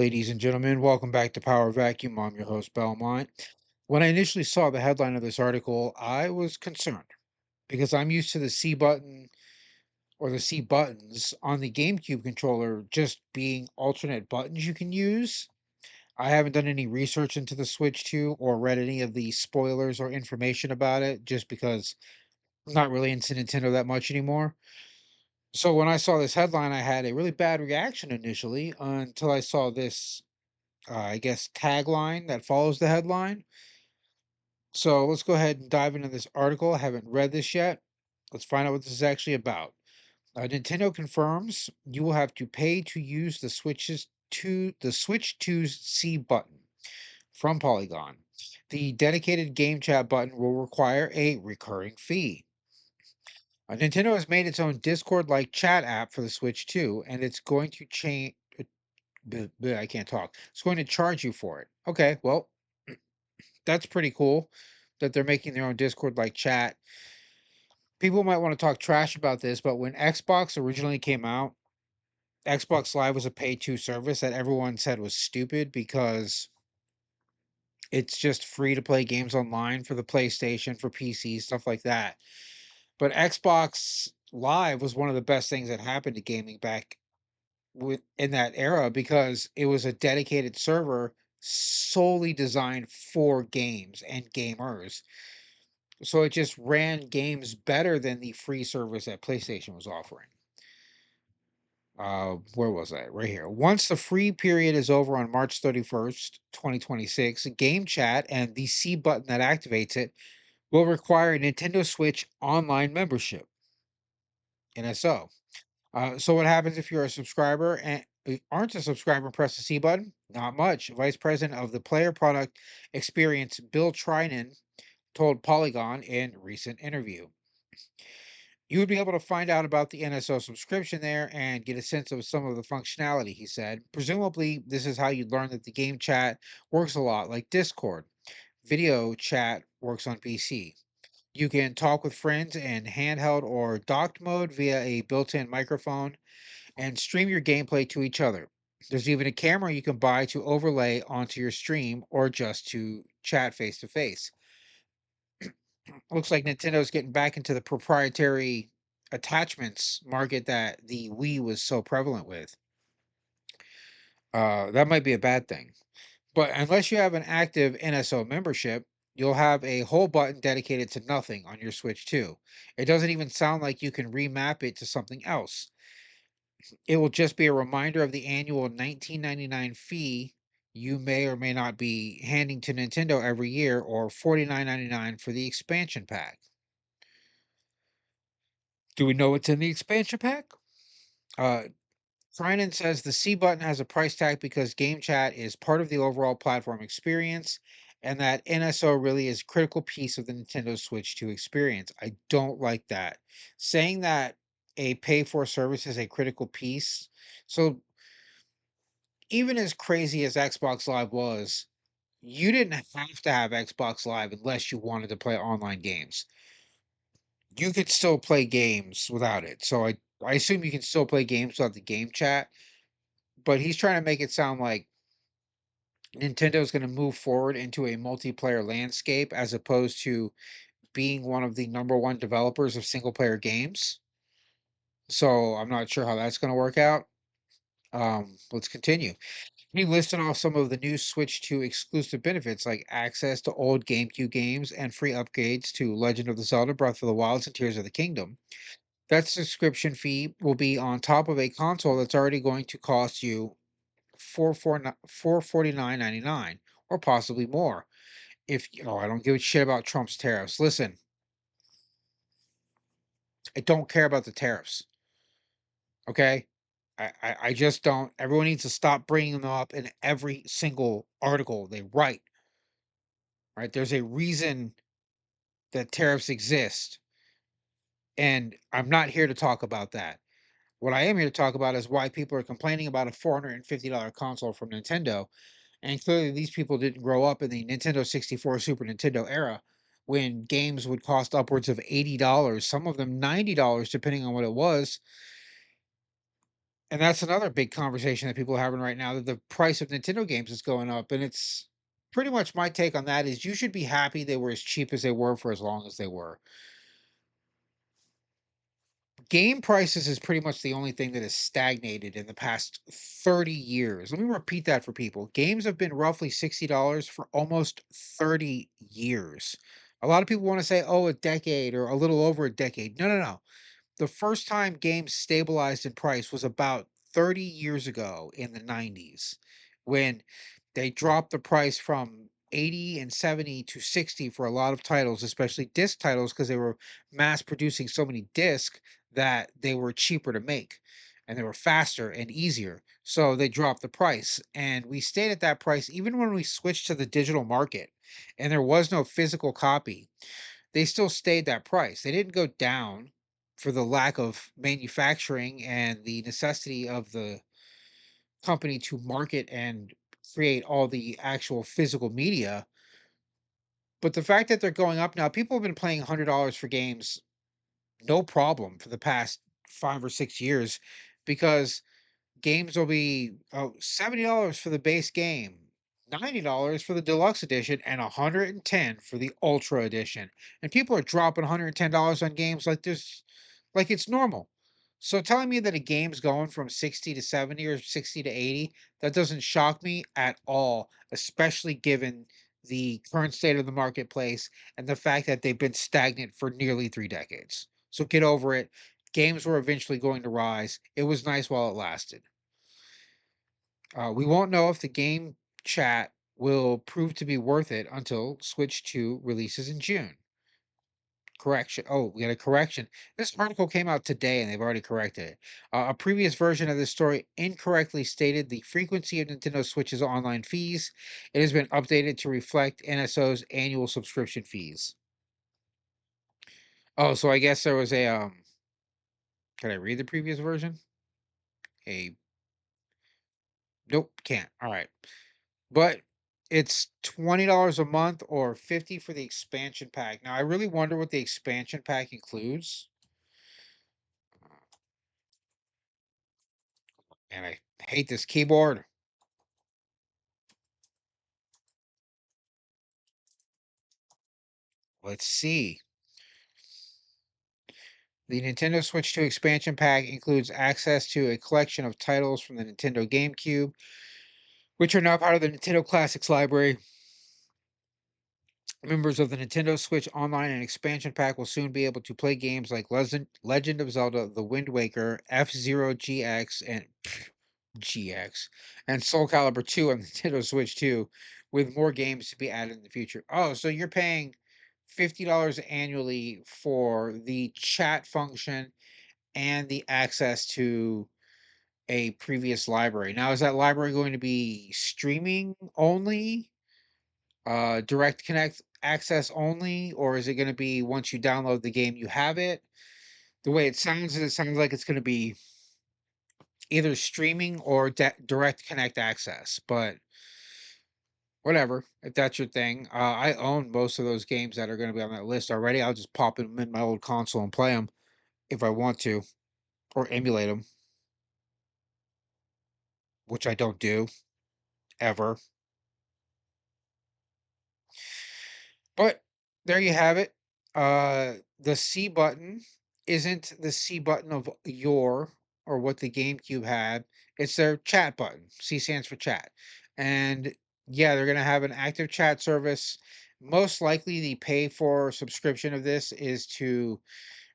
ladies and gentlemen. Welcome back to Power Vacuum. I'm your host, Belmont. When I initially saw the headline of this article, I was concerned because I'm used to the C button or the C buttons on the GameCube controller just being alternate buttons you can use. I haven't done any research into the Switch 2 or read any of the spoilers or information about it just because I'm not really into Nintendo that much anymore. So when I saw this headline, I had a really bad reaction initially until I saw this I guess, tagline that follows the headline. So let's go ahead and dive into this article. I haven't read this yet. Let's find out what this is actually about. Nintendo confirms you will have to pay to use the Switch 2's C button from Polygon. The dedicated game chat button will require a recurring fee. Nintendo has made its own Discord-like chat app for the Switch 2, and it's going to change. I can't talk. It's going to charge you for it. Okay, well, that's pretty cool that they're making their own Discord like chat. People might want to talk trash about this, but when Xbox originally came out, Xbox Live was a pay to service that everyone said was stupid because it's just free to play games online for the PlayStation, for PC, stuff like that. But Xbox Live was one of the best things that happened to gaming back in that era because it was a dedicated server solely designed for games and gamers. So it just ran games better than the free service that PlayStation was offering. Where was I? Right here. Once the free period is over on March 31st, 2026, Game Chat and the C button that activates it will require a Nintendo Switch online membership, NSO. So what happens if you're a subscriber and aren't a subscriber and press the C button? Not much. Vice President of the Player Product Experience, Bill Trinan, told Polygon in recent interview. You would be able to find out about the NSO subscription there and get a sense of some of the functionality, he said. Presumably, this is how you learn that the game chat works a lot like Discord. Video chat works on PC. You can talk with friends in handheld or docked mode via a built in microphone and stream your gameplay to each other. There's even a camera you can buy to overlay onto your stream or just to chat face to face. Looks like Nintendo's getting back into the proprietary attachments market that the Wii was so prevalent with. That might be a bad thing. But unless you have an active NSO membership, you'll have a whole button dedicated to nothing on your Switch too. It doesn't even sound like you can remap it to something else. It will just be a reminder of the annual 19.99 fee you may or may not be handing to Nintendo every year, or 49.99 for the expansion pack. Do we know what's in the expansion pack? Uh, Trinan says the C button has a price tag because Game Chat is part of the overall platform experience, and that NSO really is a critical piece of the Nintendo Switch 2 experience. I don't like that. Saying that a pay for service is a critical piece. So, even as crazy as Xbox Live was, you didn't have to have Xbox Live unless you wanted to play online games. You could still play games without it. So, I assume you can still play games without the game chat, but he's trying to make it sound like Nintendo is going to move forward into a multiplayer landscape as opposed to being one of the number one developers of single player games. So I'm not sure how that's going to work out. Let's continue. He listed off some of the new Switch 2 exclusive benefits like access to old GameCube games and free upgrades to Legend of the Zelda Breath of the Wild and Tears of the Kingdom. That subscription fee will be on top of a console that's already going to cost you 449.99 or possibly more. If I don't give a shit about Trump's tariffs. Listen, I don't care about the tariffs. Okay, I just don't. Everyone needs to stop bringing them up in every single article they write. Right? There's a reason that tariffs exist, and I'm not here to talk about that. What I am here to talk about is why people are complaining about a $450 console from Nintendo. And clearly, these people didn't grow up in the Nintendo 64, Super Nintendo era when games would cost upwards of $80, some of them $90, depending on what it was. And that's another big conversation that people are having right now, that the price of Nintendo games is going up, and it's pretty much my take on that is you should be happy they were as cheap as they were for as long as they were. Game prices is pretty much the only thing that has stagnated in the past 30 years. Let me repeat that for people. Games have been roughly $60 for almost 30 years. A lot of people want to say, oh, a decade or a little over a decade. No, no, no. The first time games stabilized in price was about 30 years ago in the 90s when they dropped the price from 80 and 70 to 60 for a lot of titles, especially disc titles, because they were mass producing so many discs that they were cheaper to make and they were faster and easier. So they dropped the price. And we stayed at that price even when we switched to the digital market and there was no physical copy, they still stayed that price. They didn't go down for the lack of manufacturing and the necessity of the company to market and create all the actual physical media. But the fact that they're going up now, people have been paying $100 for games no problem for the past 5 or 6 years because games will be $70 for the base game, $90 for the deluxe edition, and 110 for the ultra edition. And people are dropping $110 on games like this, like it's normal. So telling me that a game's going from 60 to 70 or 60 to 80, that doesn't shock me at all, especially given the current state of the marketplace and the fact that they've been stagnant for nearly 3 decades. So get over it. Games were eventually going to rise. It was nice while it lasted. We won't know if the game chat will prove to be worth it until Switch 2 releases in June. Correction. Oh, we got a correction. This article came out today and they've already corrected it. A previous version of this story incorrectly stated the frequency of Nintendo Switch's online fees. It has been updated to reflect NSO's annual subscription fees. Oh, so I guess there was a can I read the previous version? A nope, can't. All right. But it's $20 a month or 50 for the expansion pack. Now, I really wonder what the expansion pack includes, and I hate this keyboard. Let's see. The Nintendo Switch 2 expansion pack includes access to a collection of titles from the Nintendo GameCube, which are now part of the Nintendo Classics library. Members of the Nintendo Switch Online and expansion pack will soon be able to play games like Legend of Zelda: The Wind Waker, F-Zero GX, and GX, and Soul Calibur 2 on Nintendo Switch 2, with more games to be added in the future. Oh, so you're paying $50 annually for the chat function and the access to a previous library. Now, is that library going to be streaming only, direct connect access only, or is it going to be once you download the game, you have it? The way it sounds like it's going to be either streaming or direct connect access, but whatever, if that's your thing. I own most of those games that are going to be on that list already. I'll just pop them in my old console and play them if I want to, or emulate them, which I don't do ever. But there you have it. The C button isn't the C button of your or what the GameCube had. It's their chat button. C stands for chat. And yeah, they're gonna have an active chat service. Most likely the pay for subscription of this is to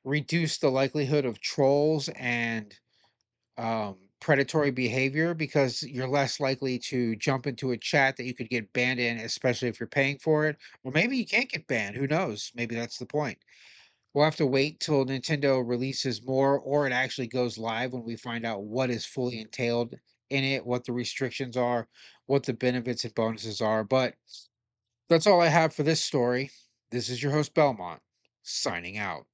reduce the likelihood of trolls and predatory behavior because you're less likely to jump into a chat that you could get banned in, especially if you're paying for it. Or maybe you can't get banned. Who knows? Maybe that's the point. We'll have to wait till Nintendo releases more or it actually goes live when we find out what is fully entailed in it, what the restrictions are, what the benefits and bonuses are. But that's all I have for this story. This is your host, Belmont, signing out.